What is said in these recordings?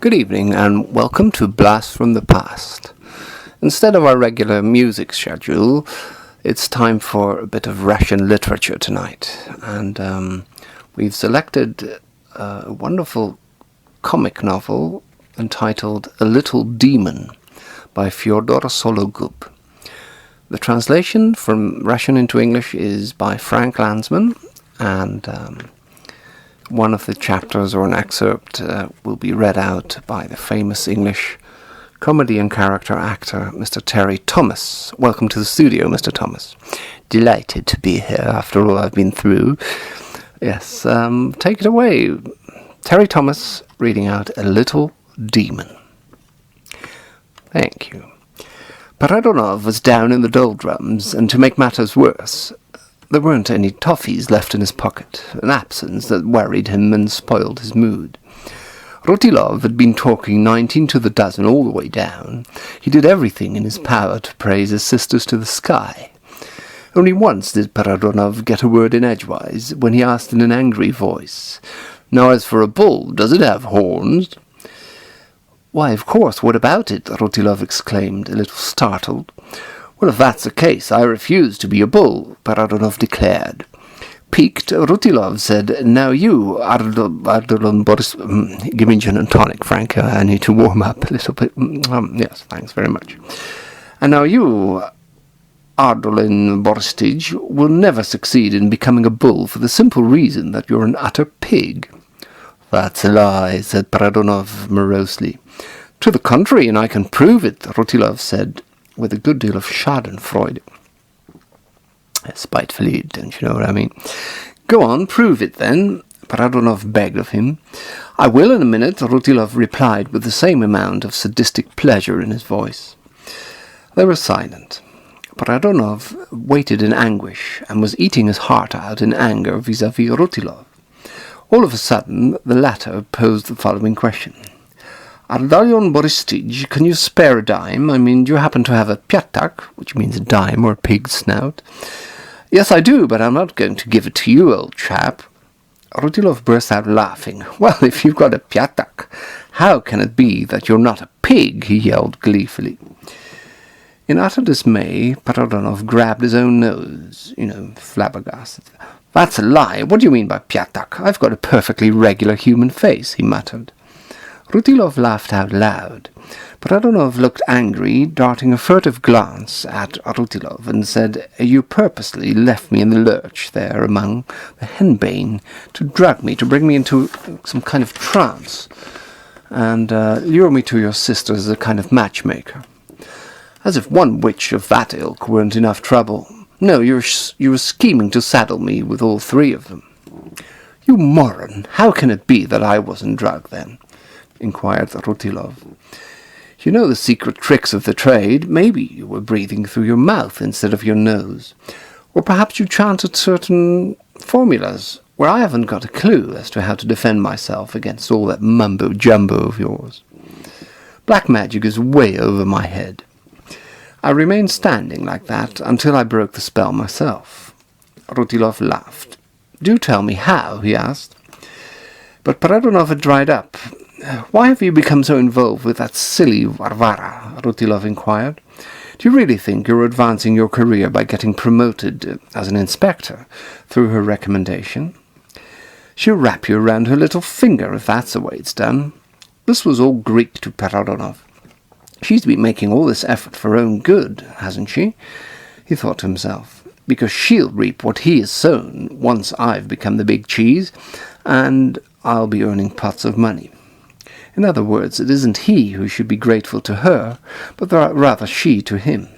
Good evening and welcome to Blast from the Past. Instead of our regular music schedule, it's time for a bit of Russian literature tonight. And we've selected a wonderful comic novel entitled A Little Demon by Fyodor Sologub. The translation from Russian into English is by Frank Landsman, and one of the chapters or an excerpt will be read out by the famous English comedy and character actor, Mr. Terry Thomas. Welcome to the studio, Mr. Thomas. Delighted to be here after all I've been through. Yes, take it away. Terry Thomas reading out A Little Demon. Thank you. Paradonov was down in the doldrums, and to make matters worse, there weren't any toffees left in his pocket, an absence that worried him and spoiled his mood. Rutilov had been talking 19 to the dozen all the way down. He did everything in his power to praise his sisters to the sky. Only once did Paradonov get a word in edgewise, when he asked in an angry voice, "Now as for a bull, does it have horns?" "Why, of course, what about it?" Rutilov exclaimed, a little startled. "Well, if that's the case, I refuse to be a bull," Paradonov declared. Piqued, Rutilov said, "Now you, Ardolon Boris... give me gin and tonic, Frank. I need to warm up a little bit. Yes, thanks very much. And now you, Ardolin Boristij, will never succeed in becoming a bull for the simple reason that you're an utter pig." "That's a lie," said Paradonov morosely. "To the contrary, and I can prove it," Rutilov said, with a good deal of schadenfreude. Spitefully, don't you know what I mean? "Go on, prove it then," Paradonov begged of him. "I will in a minute," Rutilov replied with the same amount of sadistic pleasure in his voice. They were silent. Paradonov waited in anguish and was eating his heart out in anger vis-à-vis Rutilov. All of a sudden, the latter posed the following question. "Ardalion Boristij, can you spare a dime? I mean, do you happen to have a pyatak," which means a dime or a pig's snout? "Yes, I do, but I'm not going to give it to you, old chap." Rutilov burst out laughing. "Well, if you've got a pyatak, how can it be that you're not a pig?" he yelled gleefully. In utter dismay, Paradonov grabbed his own nose, flabbergasted. "That's a lie. What do you mean by pyatak? I've got a perfectly regular human face," he muttered. Rutilov laughed out loud. Paradonov looked angry, darting a furtive glance at Rutilov, and said, "You purposely left me in the lurch there among the henbane to drug me, to bring me into some kind of trance, and lure me to your sisters as a kind of matchmaker. As if one witch of that ilk weren't enough trouble. No, you were scheming to saddle me with all three of them." "You moron! How can it be that I wasn't drugged then?" inquired Rutilov. "You know the secret tricks of the trade. Maybe you were breathing through your mouth instead of your nose. Or perhaps you chanted certain formulas, where I haven't got a clue as to how to defend myself against all that mumbo-jumbo of yours. Black magic is way over my head. I remained standing like that until I broke the spell myself." Rutilov laughed. "Do tell me how," he asked. But Paradonov had dried up. "Why have you become so involved with that silly Varvara?" Rutilov inquired. "Do you really think you're advancing your career by getting promoted as an inspector through her recommendation? She'll wrap you around her little finger if that's the way it's done." This was all Greek to Paradonov. "She's been making all this effort for her own good, hasn't she?" he thought to himself. "Because she'll reap what he has sown once I've become the big cheese, and I'll be earning pots of money. In other words, it isn't he who should be grateful to her, but rather she to him."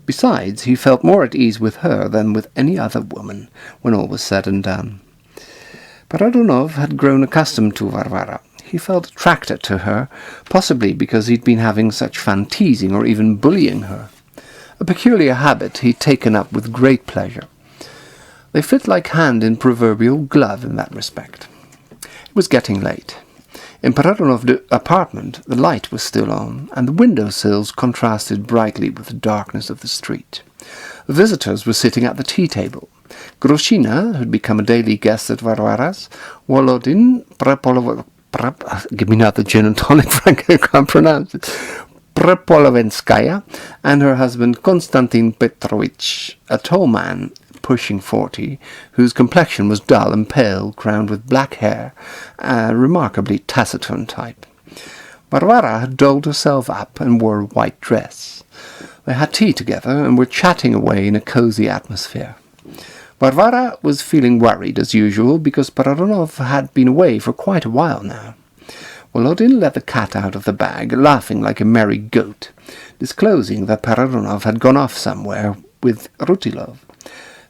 Besides, he felt more at ease with her than with any other woman, when all was said and done. Paradonov had grown accustomed to Varvara. He felt attracted to her, possibly because he'd been having such fun teasing or even bullying her. A peculiar habit he'd taken up with great pleasure. They fit like hand in proverbial glove in that respect. It was getting late. In Paradonov's apartment the light was still on, and the window-sills contrasted brightly with the darkness of the street. The visitors were sitting at the tea-table. Groshina, who had become a daily guest at Varvara's, Volodin, Give me now the gin and tonic, Frank, I can't pronounce it. Prepolovenskaya and her husband Konstantin Petrovich, a tall man pushing 40, whose complexion was dull and pale, crowned with black hair, a remarkably taciturn type. Varvara had dolled herself up and wore a white dress. They had tea together and were chatting away in a cosy atmosphere. Varvara was feeling worried as usual because Pararonov had been away for quite a while now. Volodin let the cat out of the bag, laughing like a merry goat, disclosing that Pararonov had gone off somewhere with Rutilov.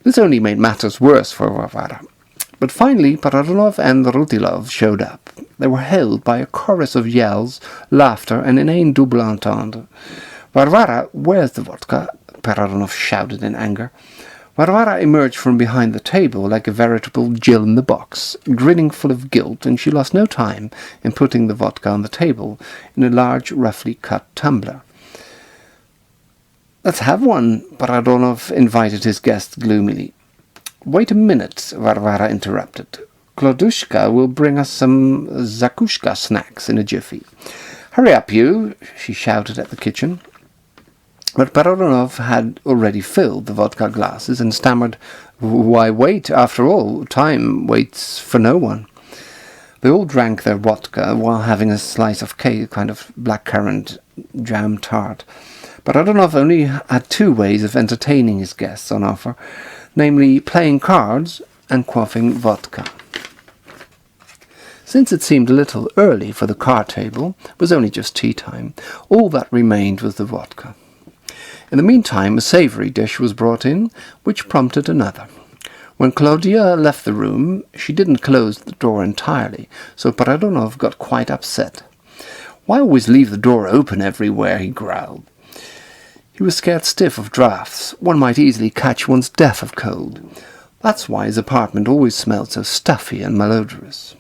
This only made matters worse for Varvara. But finally Pararonov and Rutilov showed up. They were hailed by a chorus of yells, laughter, and inane double entendre. "Varvara, where's the vodka?" Pararonov shouted in anger. Varvara emerged from behind the table like a veritable Jill in the box, grinning full of guilt, and she lost no time in putting the vodka on the table in a large, roughly cut tumbler. "Let's have one," Pararonov invited his guests gloomily. "Wait a minute," Varvara interrupted. "Klodushka will bring us some zakushka snacks in a jiffy. Hurry up, you," she shouted at the kitchen. But Pararonov had already filled the vodka glasses and stammered, "Why wait? After all, time waits for no one." They all drank their vodka while having a slice of cake, kind of blackcurrant jam tart. Pararonov only had two ways of entertaining his guests on offer, namely playing cards and quaffing vodka. Since it seemed a little early for the card table, it was only just tea time, all that remained was the vodka. In the meantime, a savoury dish was brought in, which prompted another. When Claudia left the room, she didn't close the door entirely, so Pararonov got quite upset. "Why always leave the door open everywhere?" he growled. He was scared stiff of draughts. One might easily catch one's death of cold. That's why his apartment always smelled so stuffy and malodorous.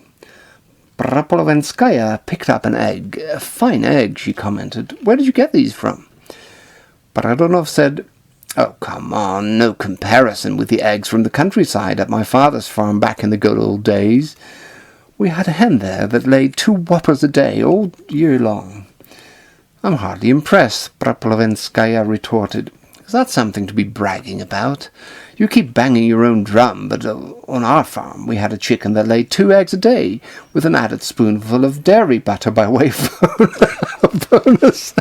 Prepolovenskaya picked up an egg. "A fine egg," she commented. "Where did you get these from?" Pararonov said, "Oh, come on, no comparison with the eggs from the countryside at my father's farm back in the good old days. We had a hen there that laid 2 whoppers a day all year long." "I'm hardly impressed," Prepolovenskaya retorted. "Is that something to be bragging about? You keep banging your own drum, but on our farm we had a chicken that laid 2 eggs a day, with an added spoonful of dairy butter by way of bonus."